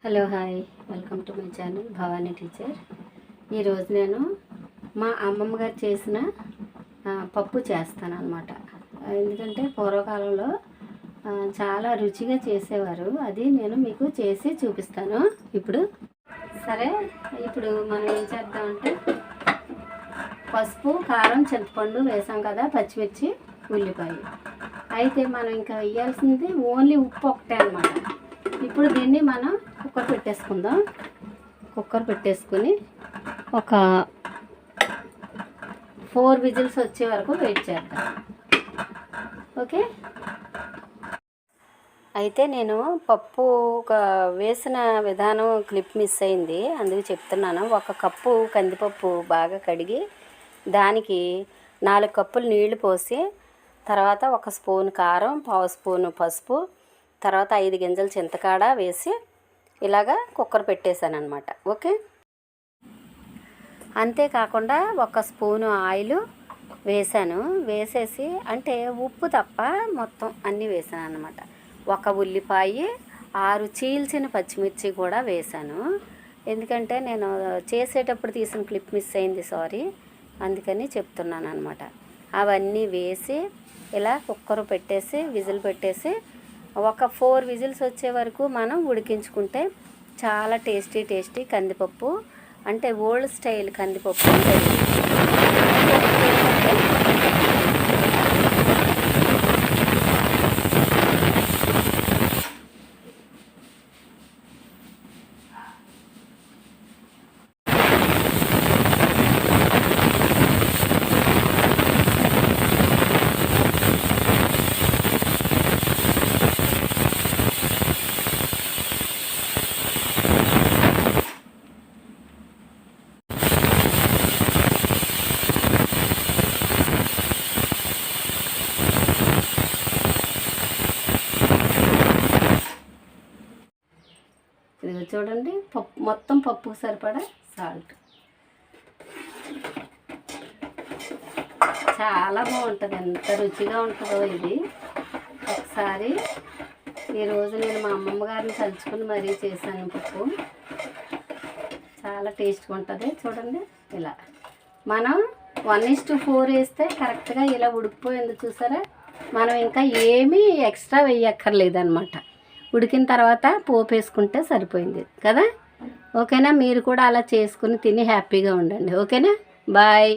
Hello hi, welcome to my channel Bhavani teacher. ఈరోజు నేను మా అమ్మమ్మ గారు చేసిన పప్పు చేస్తాను అనమాట. ఎందుకంటే పూర్వకాలంలో చాలా రుచిగా చేసేవారు. అది నేను మీకు చేసి చూపిస్తాను ఇప్పుడు. సరే, ఇప్పుడు మనం ఏం చేద్దామంటే పసుపు, కారం, చింతపండు వేసాం కదా, పచ్చిమిర్చి, ఉల్లిపాయ. అయితే మనం ఇంకా వేయాల్సింది ఓన్లీ ఉప్పు ఒకటే అనమాట. ఇప్పుడు దీన్ని మనం కుక్కర్ పెట్టేసుకుందాం. కుక్కర్ పెట్టేసుకుని ఒక 4 విజిల్స్ వచ్చే వరకు వెయిట్ చేద్దాం. ఓకే. అయితే నేను పప్పు వేసిన విధానం క్లిప్ మిస్ అయింది, అందుకు చెప్తున్నాను. 1 కప్పు కందిపప్పు బాగా కడిగి దానికి 4 కప్పులు నీళ్లు పోసి, తర్వాత 1 స్పూన్ కారం, 1/2 స్పూను పసుపు, తర్వాత 5 గింజలు చింతకాడ వేసి ఇలాగా కుక్కర్ పెట్టేశాను అనమాట. ఓకే. అంతేకాకుండా 1 స్పూను ఆయిల్ వేసాను. వేసేసి, అంటే ఉప్పు తప్ప మొత్తం అన్నీ వేసాను అనమాట. 1 ఉల్లిపాయ, 6 చీల్చిన పచ్చిమిర్చి కూడా వేసాను. ఎందుకంటే నేను చేసేటప్పుడు తీసిన క్లిప్ మిస్ అయింది, సారీ, అందుకని చెప్తున్నాను అనమాట. అవన్నీ వేసి ఇలా కుక్కర్ పెట్టేసి విజిల్ పెట్టేసి ఒక 4 విజిల్స్ వచ్చే వరకు మనం ఉడికించుకుంటే చాలా టేస్టీ కందిపప్పు, అంటే ఓల్డ్ స్టైల్ కందిపప్పు. ఇది చూడండి, మొత్తం పప్పుకు సరిపడా సాల్ట్. చాలా బాగుంటుంది, ఎంత రుచిగా ఉంటుందో ఇది. ఒకసారి ఈరోజు నేను మా అమ్మమ్మ గారిని తలుచుకుని మరీ చేశాను పప్పు. చాలా టేస్ట్గా ఉంటుంది. చూడండి, ఇలా మనం 1:4 వేస్తే కరెక్ట్గా ఇలా ఉడికిపోయింది, చూసారా. మనం ఇంకా ఏమీ ఎక్స్ట్రా వేయక్కర్లేదు అనమాట. ఉడికిన తర్వాత పోపు వేసుకుంటే సరిపోయింది కదా. ఓకేనా. మీరు కూడా అలా చేసుకుని తిని హ్యాపీగా ఉండండి. ఓకేనా. బాయ్.